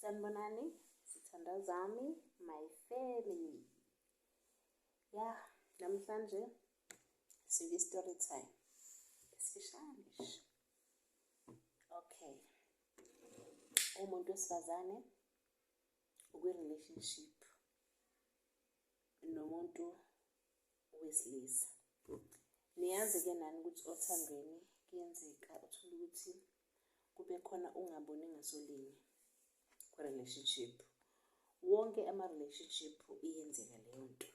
Sanibonani, sithandwa zami, my family. Namhlanje story time. Esifishane nje. Okay. Umuntu wesifazane ukwi-relationship nomuntu wesilisa. Niyazi-ke nani ukuthi othandweni kuyenzeka uthole ukuthi kube khona ungaboni ngasolinye kwe-relationship. Wonke ama-relationship iyenzeka leyo nto.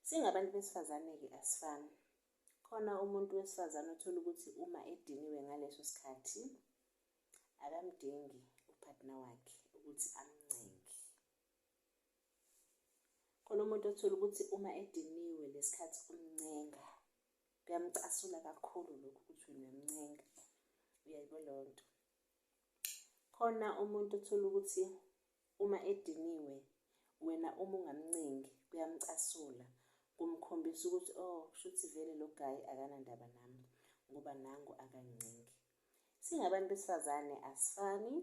Singabantu besifazane-ke asifani. Khona umuntu wesifazane othola ukuthi uma ediniwe ngaleso sikhathi akamdingi upartner wakhe ukuthi amncenge. Khona umuntu othola ukuthi uma ediniwe lesikhathi umncenga kuyamcasula kakhulu lokho ukuthi uyamncenga. Uyayibona leyo nto. Khona umuntu othola ukuthi uma ediniwe wena uma ungamncengi kuyamcasula, kumkhombisa ukuthi kushuthi vele lo guy akanandaba nami ngoba nangu akangincengi. Singabantu besifazane asifani,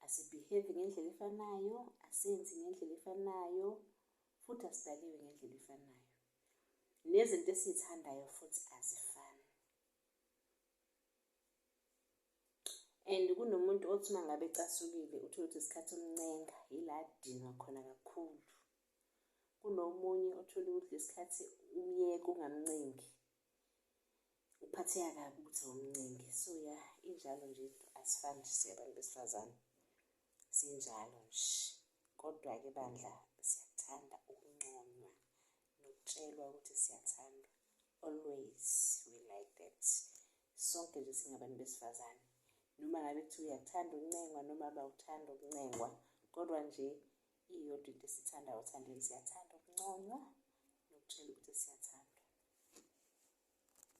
asibehave ngendlela efanayo, asenzi ngendlela efanayo, futhi asidaliwe ngendlela efanayo. Nezinto esizithandayo futhi azifani. And kunomuntu othi uma ngabe ecasukile uthole ukuthi isikhathi umncenga yila adinwa khona kakhulu. Kunomunye othola ukuthi lesikhathi umyeka ungamncengi uphatheka kabi ukuthi awumncengi. So injalo nje, asifani nje siyabantu besifazane. Sinjalo nje. Kodwa-ke bandla siyathanda ukunconywa nokutshelwa ukuthi siyathandwa. Always we like that. Sonke nje singabantu besifazane. Noma ngabe kuthiwa uyakuthanda ukuncengwa noma abawuthanda ukuncengwa, kodwa nje iyodwa into esithandayo othandweni, siyathanda ukunconywa nokutshelwa ukuthi siyathandwa.